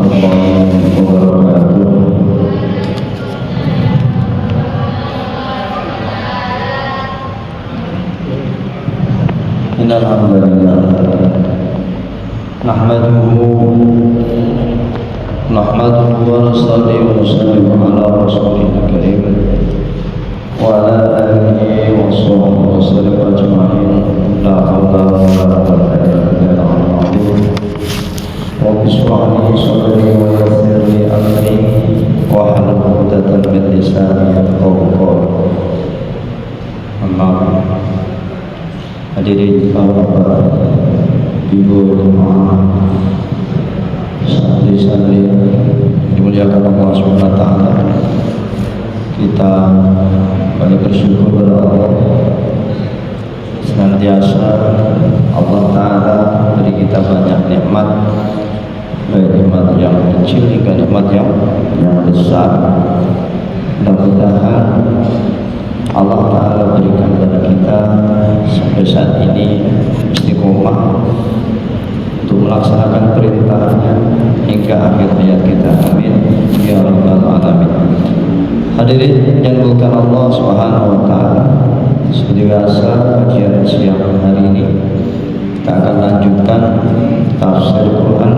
warahmatullahi wabarakatuh. Innal hamdalillah nahmaduhu wa nusalli wa nusallimu ala rasulil karim wa ala alihi wa sahbihi wa sallam ajma'in. La haula wa la quwwata illa billahil azim. Rabbi shrah li sadri wa yassir li amri wa hlul 'uqdatam min lisani yafqahu qawli. Amma hadirin para bapak, ibu, jemaah, santri-santri dimuliakan Allah Subhanahu wa taala. Kita banyak bersyukur kepada Allah. Senantiasa Allah taala beri kita banyak nikmat, baik nikmat yang kecil hingga nikmat yang besar. Mudah-mudahan Allah taala berikan kepada kita sampai saat ini istiqomah untuk melaksanakan perintahnya hingga akhir hayat kita. Amin ya rabbal alamin. Hadirin yang dimuliakan Allah Subhanahu wa taala, seperti biasa kajian siang hari ini kita akan lanjutkan tafsir Quran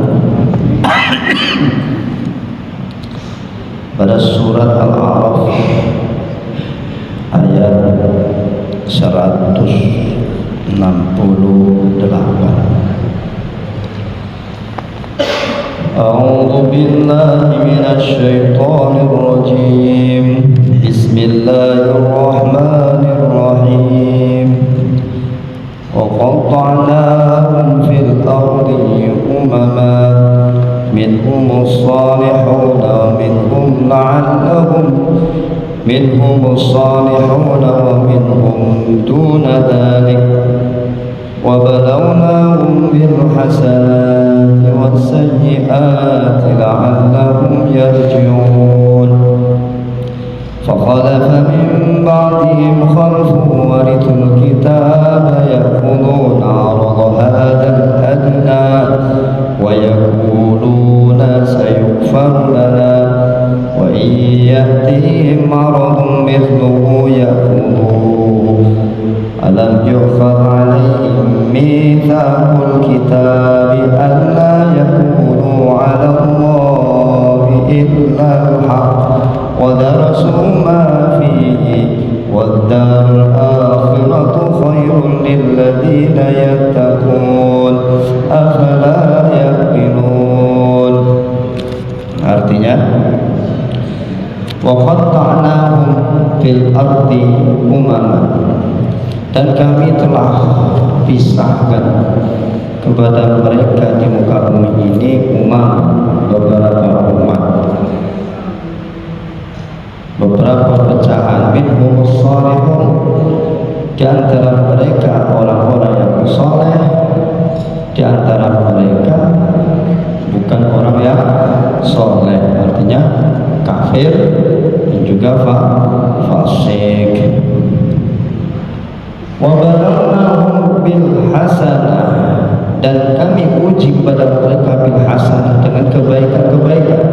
pada surat Al-A'raf ayat 168. A'udzu billahi minasy syaithanir rajim. Bismillahirrahmanirrahim. Wa qatta'nahum fil ardi umama minhumus salihun wa minhum la'allahum منهم الصالحون ومنهم دون ذلك وبلوناهم بالحسنات والسيئات لعلهم يرجعون فخلف من بعدهم خلف ورثوا الكتاب يأخذون عرض هذا الأدنى ويقولون سيغفر لنا وإن يأتهم عرض مثله يأخذوه ألم يؤخذ عليهم ميثاق الكتاب ألا يقولوا على الله إلا الحق ودرسوا ما فيه والدار الآخرة خير للذين يتقون أفلا يعقلون. Artinya wa qatta'nahum fil ardi umaman, dan kami telah pisahkan kepada mereka di muka bumi ini beberapa umat, beberapa pecahan. Minhum shalihun, di antara mereka orang-orang yang saleh, di antara mereka bukan orang yang saleh, artinya kafir dan juga fasik. Wa balawnahum bil hasanah, dan kami uji kepada mereka bil hasanah dengan kebaikan-kebaikan,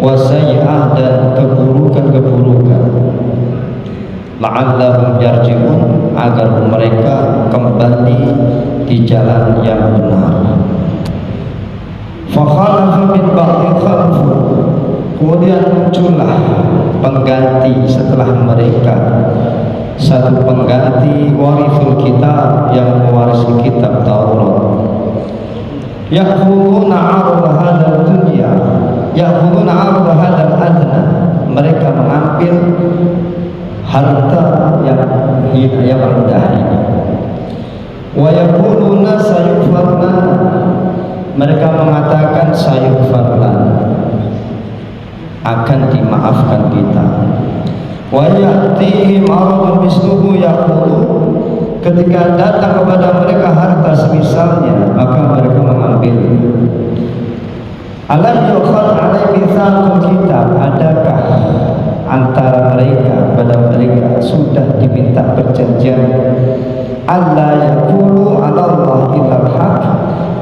wa sayyi'ah, dan keburukan-keburukan, la'allahum yarji'un, agar mereka kembali di jalan yang benar. Fa khalafa min ba'di khalfu, kemudian muncullah pengganti setelah mereka, satu pengganti warithul kitab, yang mewarisi kitab Taurat. Ya'khuduna 'arada hadzal dunya, ya'khuduna 'arada hadzal adna, mereka mengambil harta yang rendah ini. Wa yaquluna sayughfar lana, mereka mengatakan sayughfar lana, akan dimaafkan kita. Wa ya'tihim 'aradun misluhu yaqulu, ketika datang kepada mereka harta semisalnya, maka mereka mengambil. Alam yukhad 'alaihi mitsaqul kitab, adakah antara mereka pada mereka sudah diminta perjanjian alla yaqulu 'ala Allah illal haq,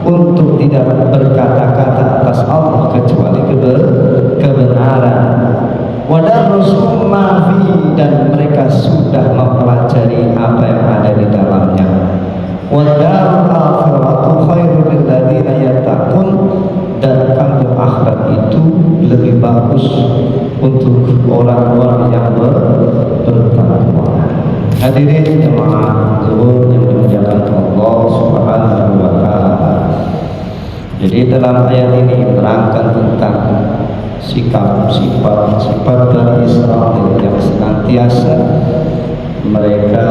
untuk tidak berkata-kata atas Allah lebih bagus untuk orang-orang yang bertakwa. Hadirin jemaah zuhur yang dimuliakan Allah Subhanahu wa taala. Jadi dalam ayat ini menerangkan tentang sifat Bani Israil yang senantiasa mereka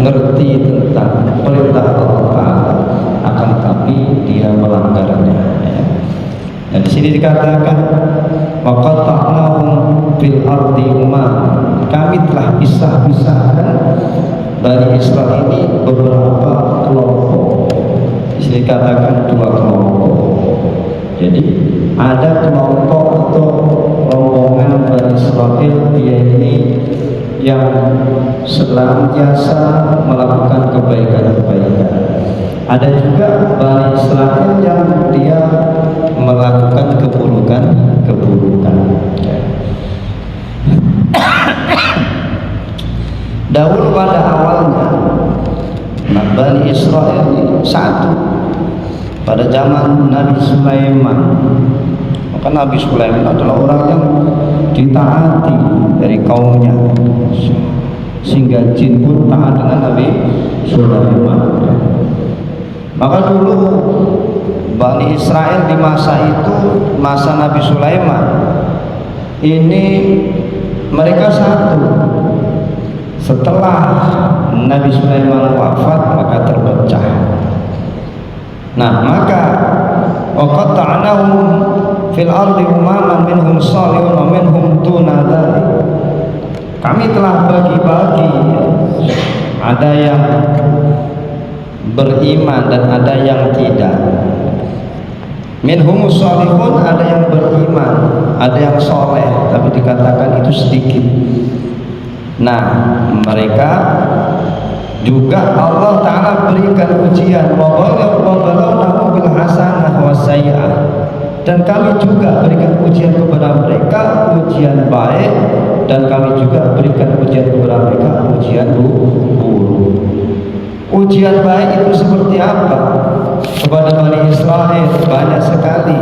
ngerti tentang perintah Allah Ta'ala, akan tetapi dia melanggarnya. Dan di sini dikatakan waqata'nahum fil ardi kami telah pisah-pisahkan Bani Israil ini beberapa kelompok. Di sini dikatakan 2 kelompok. Jadi ada kelompok atau rombongan Bani Israil dia ini yang senantiasa melakukan kebaikan-kebaikan. Ada juga Bani Israil yang dia melakukan keburukan. Dahulu pada awalnya Bani Israil ini satu pada zaman Nabi Sulaiman. Maka Nabi Sulaiman adalah orang yang ditaati dari kaumnya, sehingga jin pun taat dengan Nabi Sulaiman. Maka dulu Bani Israil di masa itu, masa Nabi Sulaiman ini, mereka satu. Setelah Nabi Sulaiman wafat maka terpecah. Nah, maka waqata'nahum fil ardi umaman minhum salihun wa minhum duna dzalik. Kami telah bagi-bagi, ada yang beriman dan ada yang tidak. Minhum salihun, ada yang beriman, ada yang soleh, tapi dikatakan itu sedikit. Nah, mereka juga Allah Ta'ala berikan ujian wabalawnahu bil hasanah wasayyi'ah, dan kami juga berikan ujian kepada mereka, ujian baik, dan kami juga berikan ujian kepada mereka, ujian buruk. Ujian baik itu seperti apa? Kepada Bani Israil banyak sekali.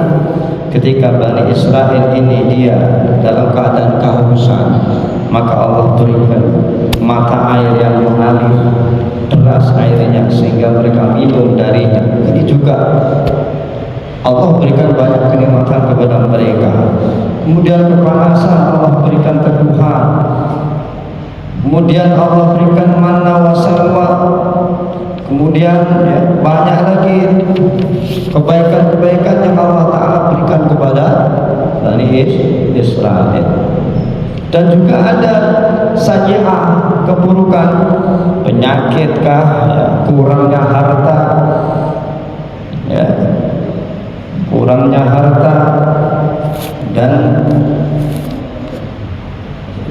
Ketika Bani Israil ini dia dalam keadaan kehausan, maka Allah berikan mata air yang mengalir deras airnya sehingga mereka minum darinya. Ini juga Allah berikan banyak kenikmatan kepada mereka. Kemudian kepanasan Allah berikan teguhan. Kemudian Allah berikan manna wa salwa. Kemudian banyak lagi kebaikan-kebaikan yang Allah Ta'ala berikan kepada Bani Israil. Dan juga ada sayyi'ah, keburukan, penyakitkah, kurangnya harta, kurangnya harta dan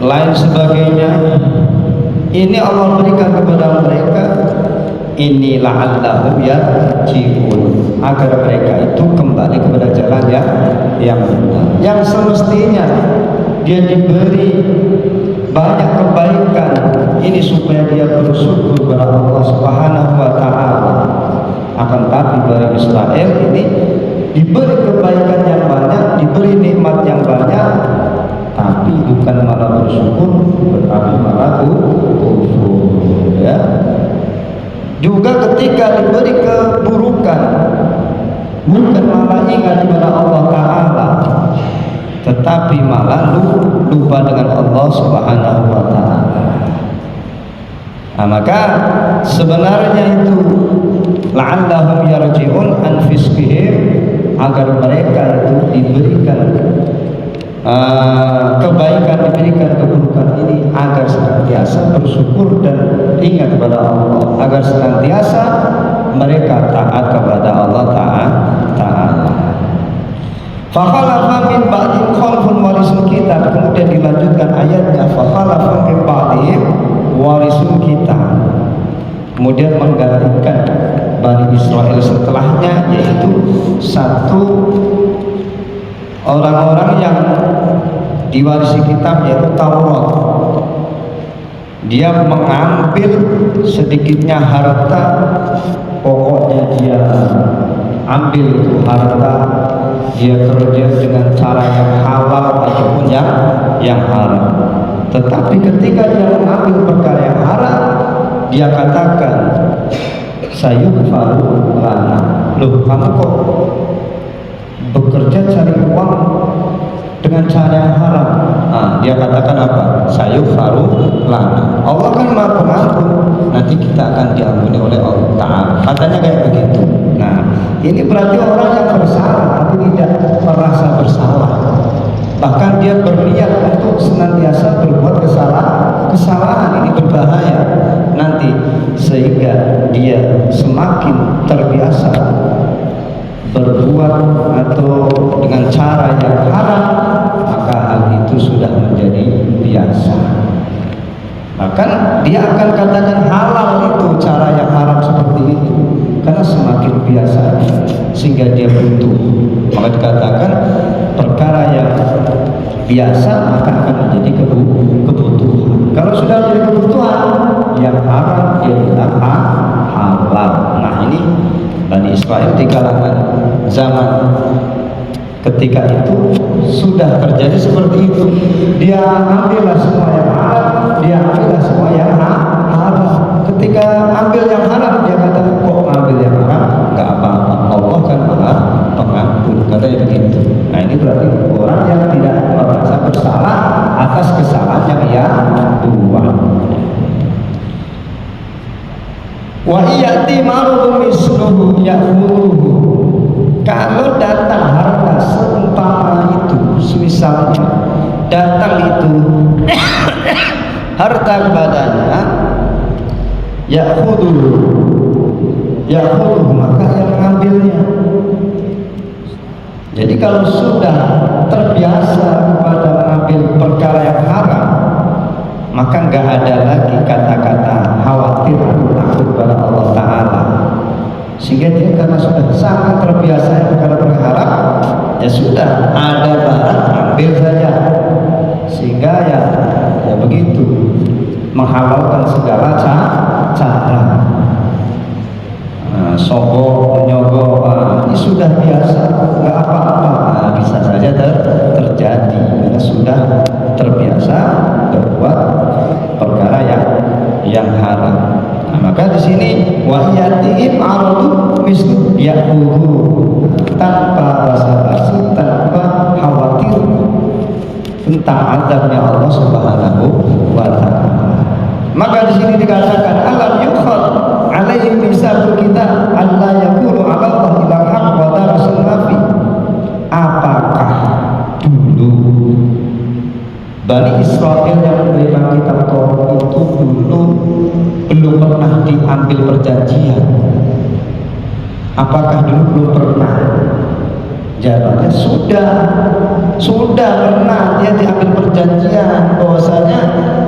lain sebagainya. Ini Allah berikan kepada mereka, ini la'allahum yarji'un, agar mereka itu kembali kepada jalan yang benar, yang semestinya dia diberi banyak kebaikan ini supaya dia bersyukur kepada Allah Subhanahu wa taala. Akan tapi Bani Israil ini diberi kebaikan yang banyak, diberi nikmat yang banyak, tapi bukan malah bersyukur, tetapi malah kufur. Juga ketika diberi keburukan, bukan malah ingat kepada Allah Ta'ala, tetapi malah lupa dengan Allah Subhanahu wa Ta'ala. Nah, maka sebenarnya itu la'allahum yarji'un an fisqihim, agar mereka itu diberikan kebaikan, diberikan keburukan ini agar senantiasa bersyukur dan ingat kepada Allah, agar senantiasa mereka taat kepada Allah Ta'ala. Fakhalafa min ba'dihim khalfun warisul kitab. Kemudian dilanjutkan ayatnya, fakhalafa min ba'dihim warisul kitab. Kemudian menggantikan Bani Israil setelahnya, yaitu satu orang-orang yang diwarisi kitab, yaitu Taurat. Dia mengambil sedikitnya harta, pokoknya dia ambil itu harta dia kerja dengan cara yang halal ataupun yang haram. Tetapi ketika dia mengambil perkara yang haram, dia katakan sayughfaru lana. Loh, kamu kok bekerja cari uang dengan cara yang haram? Dia katakan apa? Sayughfaru lana. Allah kan Maha Pengampun, nanti kita akan diampuni oleh Allah Ta'ala. Katanya kayak begitu. Nah, ini berarti orang yang bersalah tapi tidak merasa bersalah. Bahkan dia berniat untuk senantiasa berbuat kesalahan. Ini berbahaya nanti, sehingga dia semakin terbiasa berbuat atau dengan cara yang haram, maka hal itu sudah menjadi biasa. Bahkan dia akan katakan halal itu cara yang haram seperti itu, karena semakin biasa sehingga dia butuh. Maka dikatakan perkara yang biasa maka akan menjadi kebutuhan. Kalau sudah menjadi kebutuhan, yang haram dia bilang halal. Nah, ini Bani Israel di kalangan zaman ketika itu sudah terjadi seperti itu. Dia ambillah semua yang halal, dia ambillah semua yang haram. Ketika ambil yang haram, dia kata, kok ambil yang haram? Enggak apa-apa, Allah kan Maha Pengampun, katanya begitu. Nah, ini berarti orang yang tidak merasa bersalah atas kesalahan yang ia buat. Wa iyati marudun misluhu ya'khudhuhu. Kalau datang harta seumpama itu, misalnya datang itu harta kepadanya, ya'khudhuhu, maka yang mengambilnya. Jadi kalau sudah terbiasa kepada mengambil perkara yang haram, maka nggak ada lagi kata-kata khawatir atau takut kepada Allah Ta'ala. Sehingga dia karena sudah sangat terbiasa perkara haram, ya sudah ada barang ambil saja. Sehingga ya begitu, menghalalkan segala cara. Sogok, menyogok, ini sudah biasa, nggak apa-apa. Bisa saja terjadi karena sudah terbiasa berbuat perkara yang haram. Nah, maka di sini wahiyatihim aradu mislu ya'khudhu, tanpa basa-basi, tanpa khawatir tentang azabnya Allah Subhanahu wa Ta'ala. Maka di sini dikatakan alam yukhad alaihi misabul kita alla yakulu ala Allah ila haq wa darasul nafi. Apakah dulu Bani Israel yang menerima kitab Taurat itu dulu belum pernah diambil perjanjian? Apakah dulu belum pernah? Jawabannya sudah pernah dia diambil perjanjian bahwasanya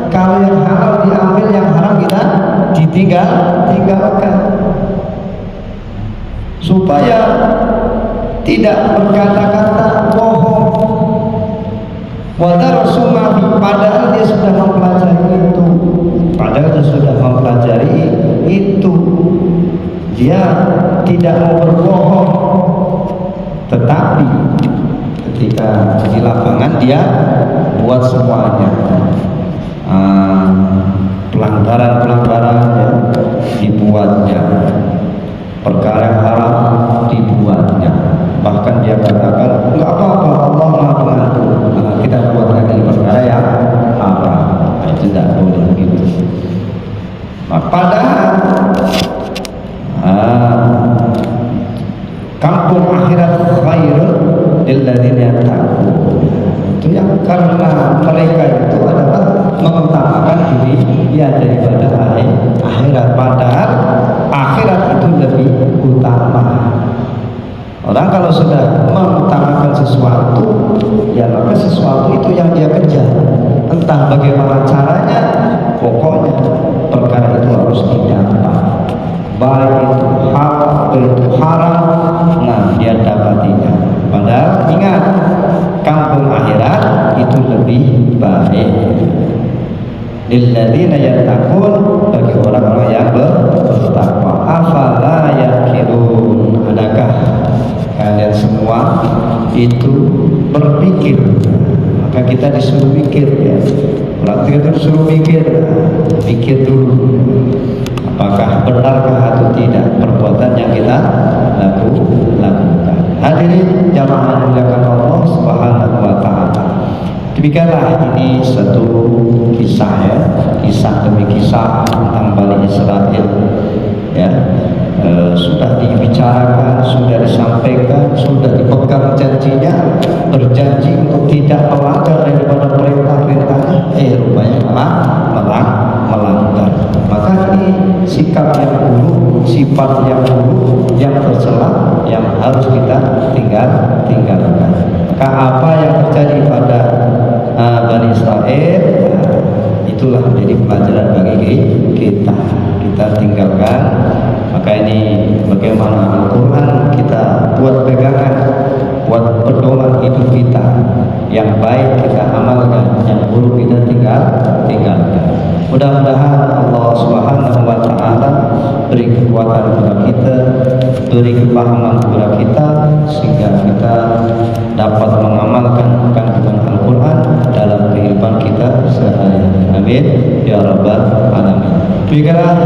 kalau yang halal diambil, yang haram kita tinggalkan, supaya tidak berkata-kata bohong. Wadarasumafi, padahal dia sudah mempelajari itu, dia tidak mau berbohong, tetapi ketika di lapangan dia buat semuanya. Pelanggaran ya, dibuatnya, perkara yang haram dibuatnya. Bahkan dia katakan enggak apa-apa, Allah Maha Pengampun, kita buat lagi perkara yang haram. Itu tidak boleh begitu. Padahal kampung akhirat khairun lilladzina yattaqun. Itu yang karena mereka itu adalah mengutamakan diri ya daripada akhirat. Padahal akhirat itu lebih utama. Orang kalau sudah mengutamakan sesuatu, ya maka sesuatu itu yang dia kejar. Entah bagaimana caranya, pokoknya perkara itu harus didapat. Baik itu hal, itu haram, nah dia dapatinya. Padahal ingat, kampung akhirat itu lebih baik. Lilladzina yattaqun, bagi orang-orang yang bertakwa. Afala yaqilun, adakah kalian semua itu berpikir. Maka kita disuruh mikir ya. Waktu itu disuruh mikir, pikir dulu. Apakah benarkah atau tidak perbuatan yang kita lakukan. Hadirin jamaah dimuliakan Allah Subhanahu wa taala. Demikianlah ini satu kisah ya, kisah demi kisah tentang Bani Israel ya. Sudah dibicarakan, sudah disampaikan, sudah dipegang janjinya, berjanji untuk tidak melanggar daripada perintah-perintahnya, rupanya melanggar. Maka ini sikap yang buruk, sifat yang buruk, yang tercela, yang harus kita tinggalkan. Maka apa yang terjadi pada Bani Israel, itulah menjadi pelajaran bagi kita tinggalkan. Maka ini bagaimana Al-Quran kita buat pegangan, buat pedoman hidup kita. Yang baik kita amalkan, yang buruk kita tinggalkan. Mudah-mudahan Allah Subhanahu wa taala beri kekuatan kepada kita, beri kepahaman kepada kita, sehingga kita dapat mengamalkan kandungan Al-Quran dalam kehidupan kita sehari-hari. Amin ya rabbal alamin. Demikianlah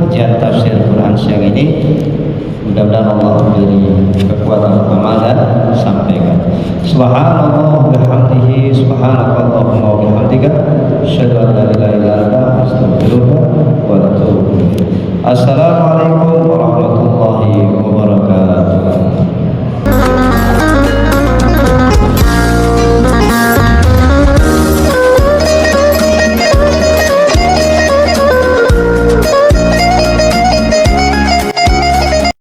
kajian tafsir Quran siang ini. Mudah-mudahan Allah memberi kekuatan amal dan sampaikan. Subhanallah bihamdihi, subhanakallahumma